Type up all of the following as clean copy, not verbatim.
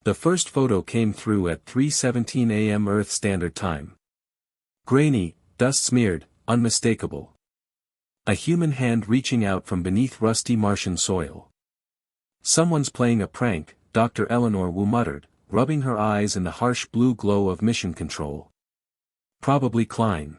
The first photo came through at 3:17 a.m. Earth Standard Time. Grainy, dust-smeared, unmistakable. A human hand reaching out from beneath rusty Martian soil. "Someone's playing a prank," Dr. Eleanor Wu muttered, rubbing her eyes in the harsh blue glow of mission control. "Probably Klein.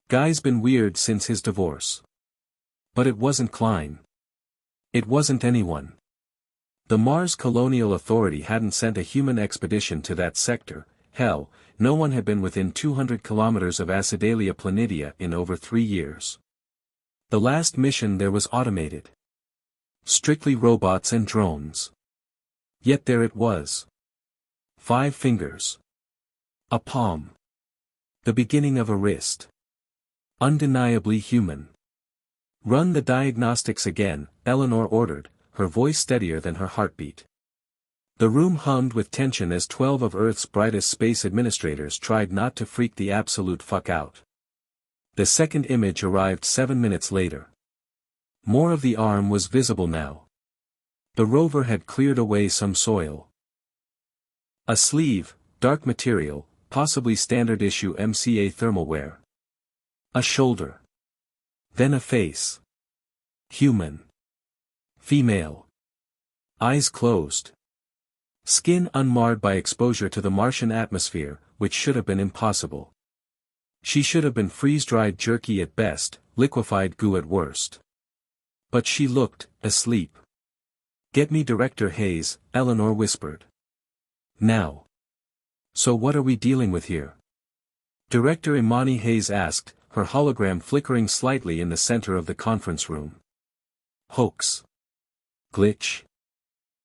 Guy's been weird since his divorce." But it wasn't Klein. It wasn't anyone. The Mars Colonial Authority hadn't sent a human expedition to that sector. Hell, no one had been within 200 kilometers of Acidalia Planitia in over 3 years. The last mission there was automated. Strictly robots and drones. Yet there it was. 5 fingers. A palm. The beginning of a wrist. Undeniably human. "Run the diagnostics again," Eleanor ordered, her voice steadier than her heartbeat. The room hummed with tension as 12 of Earth's brightest space administrators tried not to freak the absolute fuck out. The second image arrived 7 minutes later. More of the arm was visible now. The rover had cleared away some soil. A sleeve, dark material, possibly standard issue MCA thermal wear. A shoulder. Then a face. Human. Female. Eyes closed. Skin unmarred by exposure to the Martian atmosphere, which should have been impossible. She should have been freeze-dried jerky at best, liquefied goo at worst. But she looked asleep. "Get me Director Hayes," Eleanor whispered. "Now." "So what are we dealing with here?" Director Imani Hayes asked, her hologram flickering slightly in the center of the conference room. "Hoax? Glitch?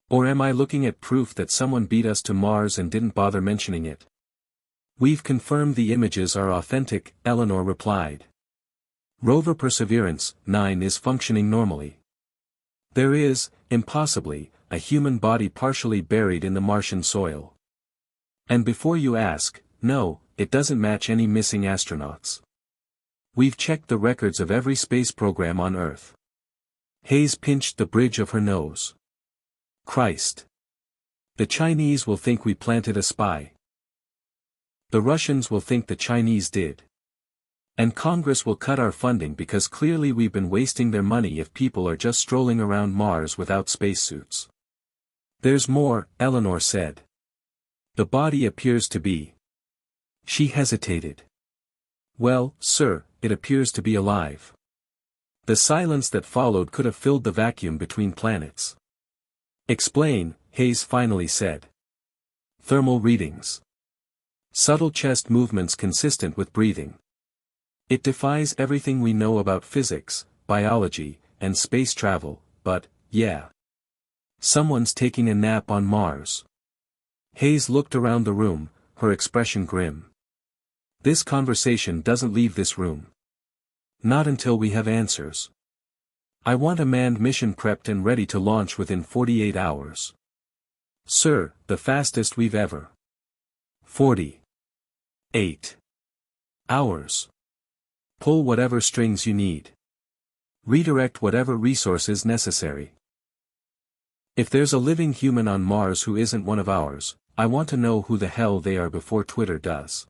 Or am I looking at proof that someone beat us to Mars and didn't bother mentioning it?" "We've confirmed the images are authentic," Eleanor replied. "Rover Perseverance 9 is functioning normally. There is, impossibly, a human body partially buried in the Martian soil. And before you ask, no, it doesn't match any missing astronauts. We've checked the records of every space program on Earth." Hayes pinched the bridge of her nose. "Christ. The Chinese will think we planted a spy. The Russians will think the Chinese did. And Congress will cut our funding because clearly we've been wasting their money if people are just strolling around Mars without spacesuits." "There's more," Eleanor said. "The body appears to be." She hesitated. "Well, sir, it appears to be alive." The silence that followed could have filled the vacuum between planets. "Explain," Hayes finally said. "Thermal readings. Subtle chest movements consistent with breathing. It defies everything we know about physics, biology, and space travel, but, yeah. Someone's taking a nap on Mars." Hayes looked around the room, her expression grim. "This conversation doesn't leave this room. Not until we have answers. I want a manned mission prepped and ready to launch within 48 hours. Sir, the fastest we've ever." 48 hours. Pull whatever strings you need. Redirect whatever resources necessary. If there's a living human on Mars who isn't one of ours, I want to know who the hell they are before Twitter does.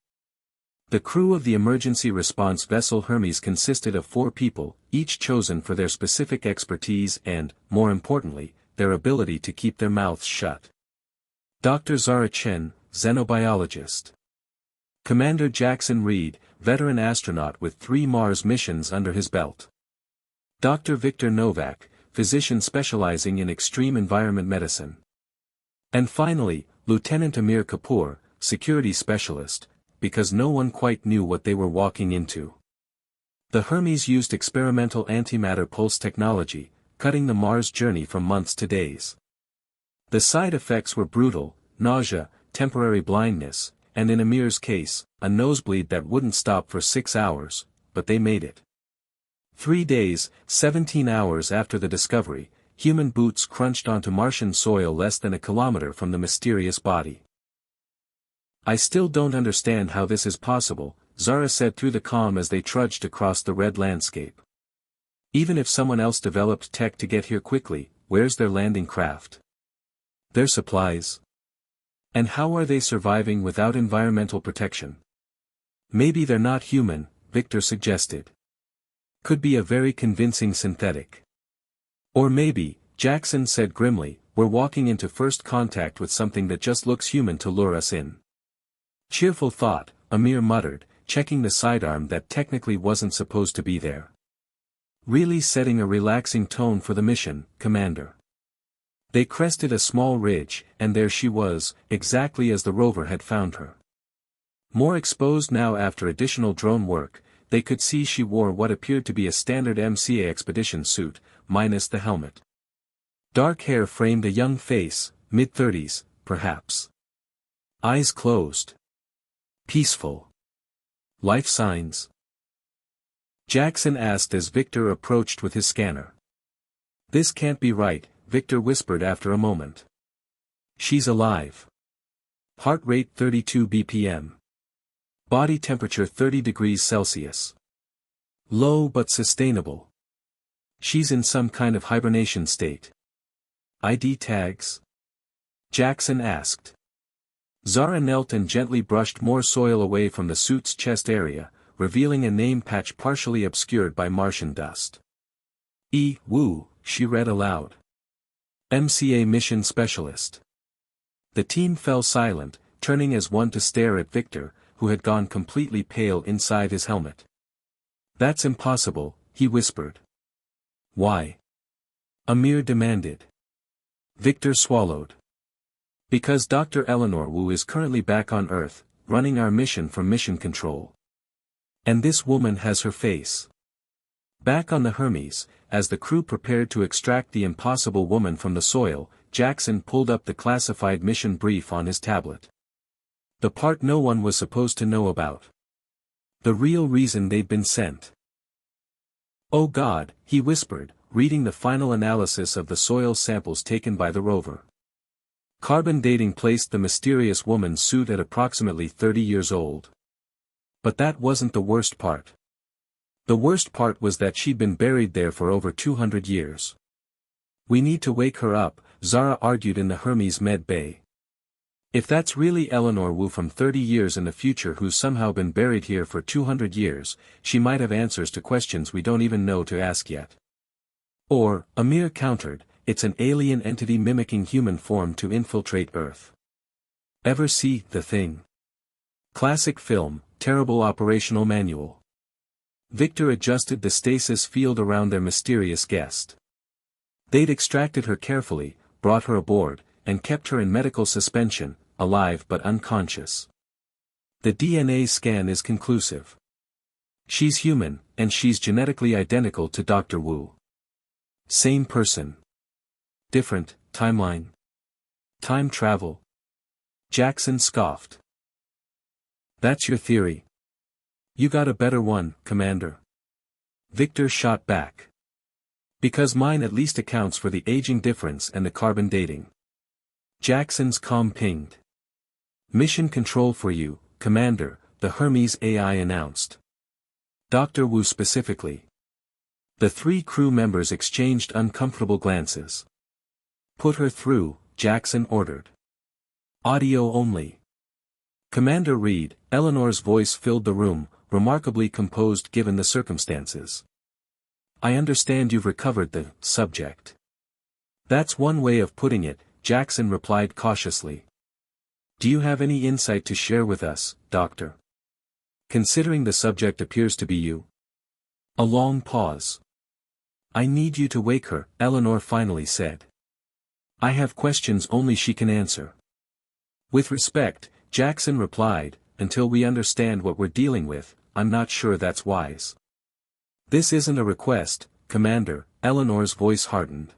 The crew of the emergency response vessel Hermes consisted of 4 people, each chosen for their specific expertise and, more importantly, their ability to keep their mouths shut. Dr. Zara Chen, xenobiologist. Commander Jackson Reed, veteran astronaut with 3 Mars missions under his belt. Dr. Victor Novak, physician specializing in extreme environment medicine. And finally, Lieutenant Amir Kapoor, security specialist, because no one quite knew what they were walking into. The Hermes used experimental antimatter pulse technology, cutting the Mars journey from months to days. The side effects were brutal: nausea, temporary blindness, and in Amir's case, a nosebleed that wouldn't stop for 6 hours, but they made it. 3 days, 17 hours after the discovery, human boots crunched onto Martian soil less than a kilometer from the mysterious body. "I still don't understand how this is possible," Zara said through the comm as they trudged across the red landscape. "Even if someone else developed tech to get here quickly, where's their landing craft? Their supplies? And how are they surviving without environmental protection? Maybe they're not human, Victor suggested. Could be a very convincing synthetic. Or maybe, Jackson said grimly, we're walking into first contact with something that just looks human to lure us in. Cheerful thought, Amir muttered, checking the sidearm that technically wasn't supposed to be there. Really setting a relaxing tone for the mission, Commander. They crested a small ridge, and there she was, exactly as the rover had found her. More exposed now after additional drone work, they could see she wore what appeared to be a standard MCA expedition suit, minus the helmet. Dark hair framed a young face, mid-30s, perhaps. Eyes closed. Peaceful. Life signs? Jackson asked as Victor approached with his scanner. This can't be right, Victor whispered after a moment. She's alive. Heart rate 32 BPM. Body temperature 30 degrees Celsius. Low but sustainable. She's in some kind of hibernation state. ID tags? Jackson asked. Zara knelt and gently brushed more soil away from the suit's chest area, revealing a name patch partially obscured by Martian dust. E. Wu, she read aloud. MCA Mission Specialist. The team fell silent, turning as one to stare at Victor, who had gone completely pale inside his helmet. That's impossible, he whispered. Why? Amir demanded. Victor swallowed. Because Dr. Eleanor Wu is currently back on Earth, running our mission from Mission Control. And this woman has her face. Back on the Hermes, as the crew prepared to extract the impossible woman from the soil, Jackson pulled up the classified mission brief on his tablet. The part no one was supposed to know about. The real reason they'd been sent. Oh God, he whispered, reading the final analysis of the soil samples taken by the rover. Carbon dating placed the mysterious woman's suit at approximately 30 years old. But that wasn't the worst part. The worst part was that she'd been buried there for over 200 years. We need to wake her up, Zara argued in the Hermes med bay. If that's really Eleanor Wu from 30 years in the future who's somehow been buried here for 200 years, she might have answers to questions we don't even know to ask yet. Or, Amir countered, it's an alien entity mimicking human form to infiltrate Earth. Ever see The Thing? Classic film, terrible operational manual. Victor adjusted the stasis field around their mysterious guest. They'd extracted her carefully, brought her aboard, and kept her in medical suspension, alive but unconscious. The DNA scan is conclusive. She's human, and she's genetically identical to Dr. Wu. Same person. Different timeline. Time travel. Jackson scoffed. That's your theory. You got a better one, Commander. Victor shot back. Because mine at least accounts for the aging difference and the carbon dating. Jackson's comm pinged. Mission control for you, Commander, the Hermes AI announced. Dr. Wu specifically. The three crew members exchanged uncomfortable glances. Put her through, Jackson ordered. Audio only. Commander Reed, Eleanor's voice filled the room, remarkably composed given the circumstances. I understand you've recovered the subject. That's one way of putting it, Jackson replied cautiously. Do you have any insight to share with us, Doctor? Considering the subject appears to be you. A long pause. I need you to wake her, Eleanor finally said. I have questions only she can answer. With respect, Jackson replied, until we understand what we're dealing with, I'm not sure that's wise. This isn't a request, Commander, Eleanor's voice hardened.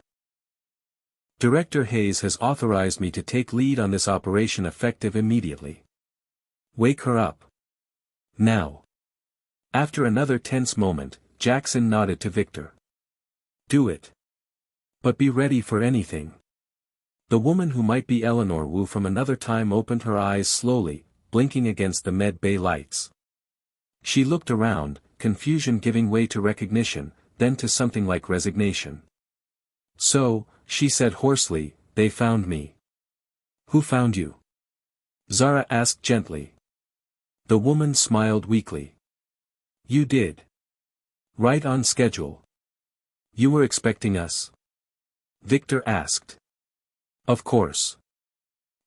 Director Hayes has authorized me to take lead on this operation effective immediately. Wake her up. Now. After another tense moment, Jackson nodded to Victor. Do it. But be ready for anything. The woman who might be Eleanor Wu from another time opened her eyes slowly, blinking against the med bay lights. She looked around, confusion giving way to recognition, then to something like resignation. So, she said hoarsely, they found me. Who found you? Zara asked gently. The woman smiled weakly. You did. Right on schedule. You were expecting us? Victor asked. Of course.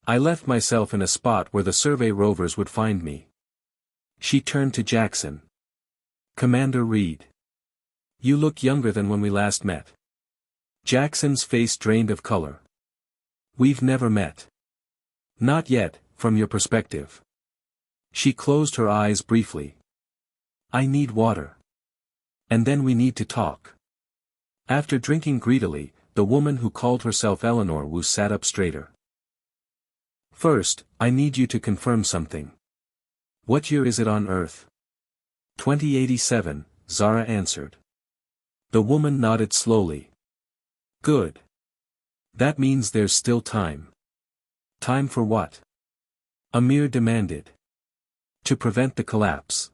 I left myself in a spot where the survey rovers would find me. She turned to Jackson. Commander Reed. You look younger than when we last met. Jackson's face drained of color. We've never met. Not yet, from your perspective. She closed her eyes briefly. I need water. And then we need to talk. After drinking greedily, the woman who called herself Eleanor sat up straighter. First, I need you to confirm something. What year is it on Earth? 2087, Zara answered. The woman nodded slowly. Good. That means there's still time. Time for what? Amir demanded. To prevent the collapse.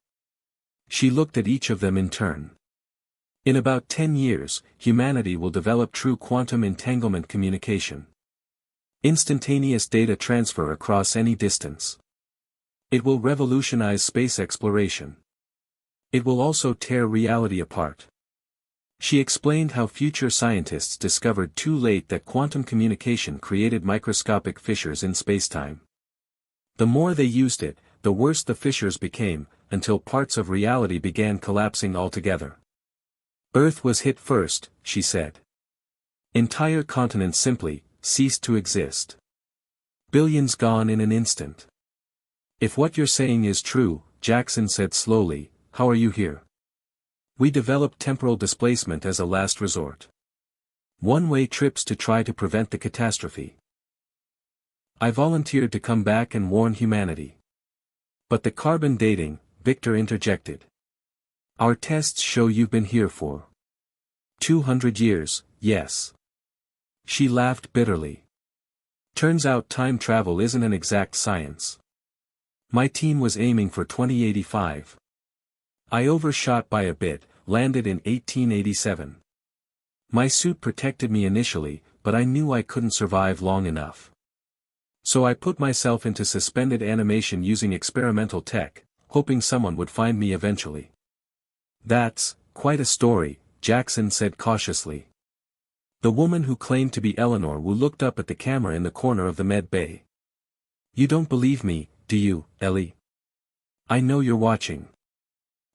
She looked at each of them in turn. In about 10 years, humanity will develop true quantum entanglement communication. Instantaneous data transfer across any distance. It will revolutionize space exploration. It will also tear reality apart. She explained how future scientists discovered too late that quantum communication created microscopic fissures in spacetime. The more they used it, the worse the fissures became, until parts of reality began collapsing altogether. Earth was hit first, she said. Entire continents simply ceased to exist. Billions gone in an instant. If what you're saying is true, Jackson said slowly, how are you here? We developed temporal displacement as a last resort. One-way trips to try to prevent the catastrophe. I volunteered to come back and warn humanity. But the carbon dating, Victor interjected. Our tests show you've been here for 200 years, yes. She laughed bitterly. Turns out time travel isn't an exact science. My team was aiming for 2085. I overshot by a bit, landed in 1887. My suit protected me initially, but I knew I couldn't survive long enough. So I put myself into suspended animation using experimental tech, hoping someone would find me eventually. That's quite a story, Jackson said cautiously. The woman who claimed to be Eleanor looked up at the camera in the corner of the med bay. You don't believe me, do you, Ellie? I know you're watching.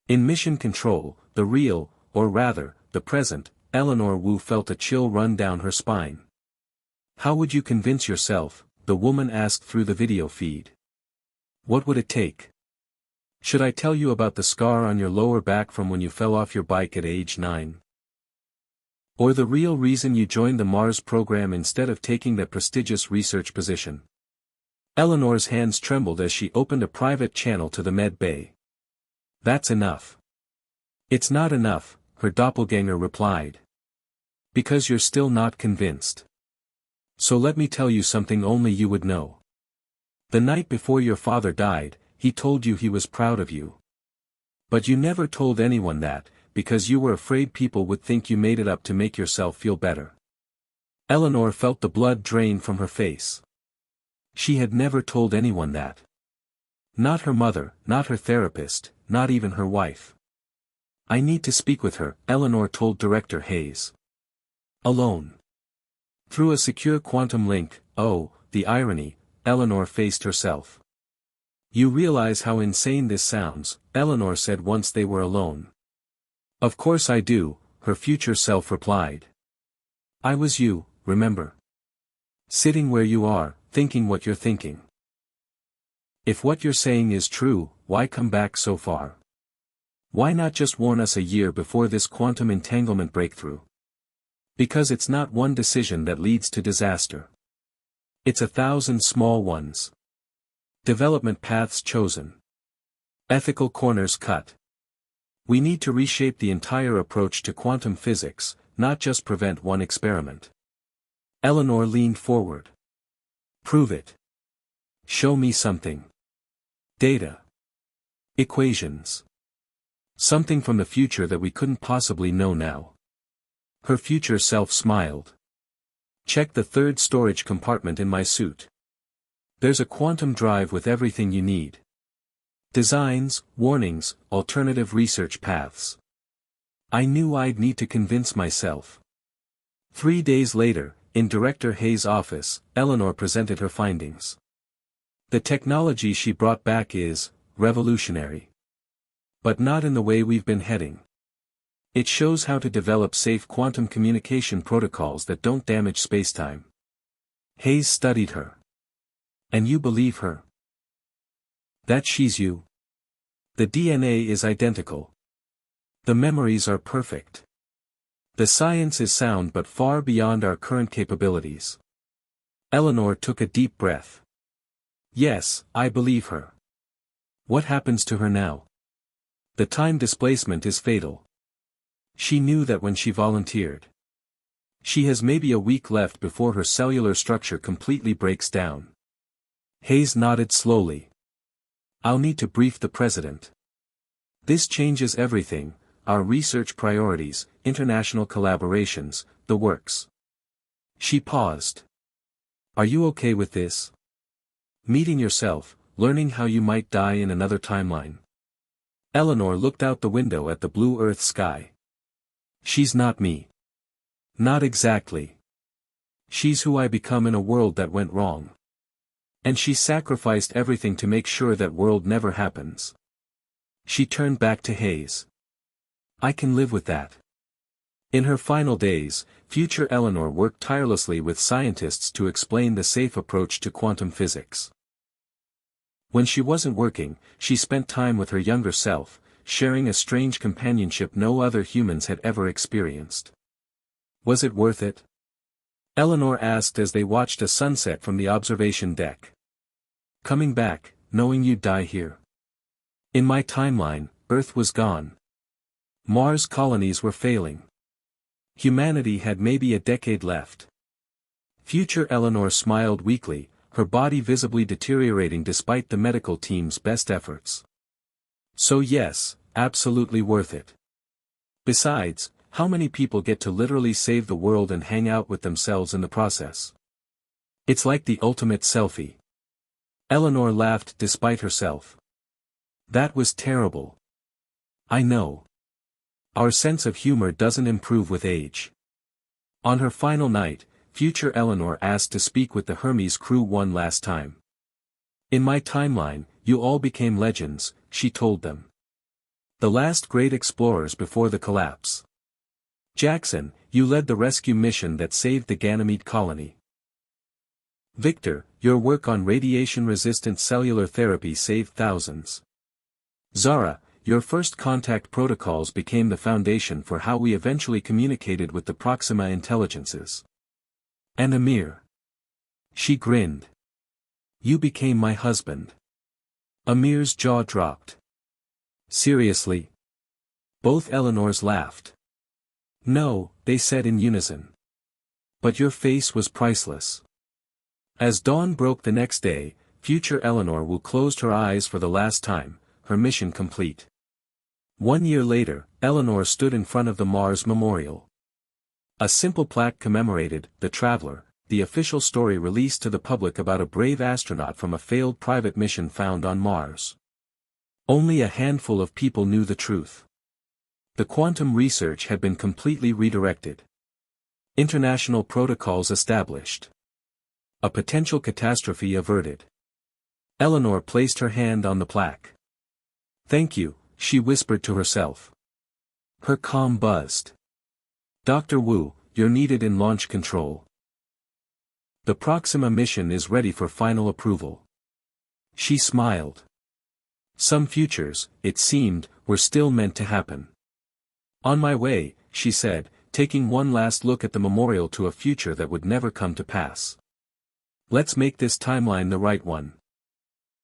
In mission control, the real, or rather, the present, Eleanor felt a chill run down her spine. How would you convince yourself? The woman asked through the video feed. What would it take? Should I tell you about the scar on your lower back from when you fell off your bike at age 9? Or the real reason you joined the Mars program instead of taking that prestigious research position? Eleanor's hands trembled as she opened a private channel to the med bay. That's enough. It's not enough, her doppelganger replied. Because you're still not convinced. So let me tell you something only you would know. The night before your father died, he told you he was proud of you. But you never told anyone that, because you were afraid people would think you made it up to make yourself feel better. Eleanor felt the blood drain from her face. She had never told anyone that. Not her mother, not her therapist, not even her wife. I need to speak with her, Eleanor told Director Hayes. Alone. Through a secure quantum link. Oh, the irony, Eleanor faced herself. You realize how insane this sounds, Eleanor said once they were alone. Of course I do, her future self replied. I was you, remember? Sitting where you are, thinking what you're thinking. If what you're saying is true, why come back so far? Why not just warn us a year before this quantum entanglement breakthrough? Because it's not one decision that leads to disaster. It's 1,000 small ones. Development paths chosen. Ethical corners cut. We need to reshape the entire approach to quantum physics, not just prevent one experiment. Eleanor leaned forward. Prove it. Show me something. Data. Equations. Something from the future that we couldn't possibly know now. Her future self smiled. Check the third storage compartment in my suit. There's a quantum drive with everything you need. Designs, warnings, alternative research paths. I knew I'd need to convince myself. 3 days later, in Director Hayes' office, Eleanor presented her findings. The technology she brought back is revolutionary. But not in the way we've been heading. It shows how to develop safe quantum communication protocols that don't damage spacetime. Hayes studied her. And you believe her? That she's you. The DNA is identical. The memories are perfect. The science is sound but far beyond our current capabilities. Eleanor took a deep breath. Yes, I believe her. What happens to her now? The time displacement is fatal. She knew that when she volunteered. She has maybe a week left before her cellular structure completely breaks down. Hayes nodded slowly. I'll need to brief the president. This changes everything, our research priorities, international collaborations, the works. She paused. Are you okay with this? Meeting yourself, learning how you might die in another timeline. Eleanor looked out the window at the blue Earth sky. She's not me. Not exactly. She's who I become in a world that went wrong. And she sacrificed everything to make sure that world never happens. She turned back to Hayes. I can live with that. In her final days, future Eleanor worked tirelessly with scientists to explain the safe approach to quantum physics. When she wasn't working, she spent time with her younger self, sharing a strange companionship no other humans had ever experienced. Was it worth it? Eleanor asked as they watched a sunset from the observation deck. Coming back, knowing you'd die here. In my timeline, Earth was gone. Mars colonies were failing. Humanity had maybe a decade left. Future Eleanor smiled weakly, her body visibly deteriorating despite the medical team's best efforts. So yes, absolutely worth it. Besides, how many people get to literally save the world and hang out with themselves in the process? It's like the ultimate selfie. Eleanor laughed despite herself. That was terrible. I know. Our sense of humor doesn't improve with age. On her final night, future Eleanor asked to speak with the Hermes crew one last time. In my timeline, you all became legends, she told them. The last great explorers before the collapse. Jackson, you led the rescue mission that saved the Ganymede colony. Victor, your work on radiation-resistant cellular therapy saved thousands. Zara, your first contact protocols became the foundation for how we eventually communicated with the Proxima intelligences. And Amir. She grinned. You became my husband. Amir's jaw dropped. Seriously? Both Eleanors laughed. No, they said in unison. But your face was priceless. As dawn broke the next day, future Eleanor will closed her eyes for the last time, her mission complete. 1 year later, Eleanor stood in front of the Mars Memorial. A simple plaque commemorated the Traveler, the official story released to the public about a brave astronaut from a failed private mission found on Mars. Only a handful of people knew the truth. The quantum research had been completely redirected. International protocols established. A potential catastrophe averted. Eleanor placed her hand on the plaque. Thank you, she whispered to herself. Her calm buzzed. Dr. Wu, you're needed in launch control. The Proxima mission is ready for final approval. She smiled. Some futures, it seemed, were still meant to happen. On my way, she said, taking one last look at the memorial to a future that would never come to pass. Let's make this timeline the right one.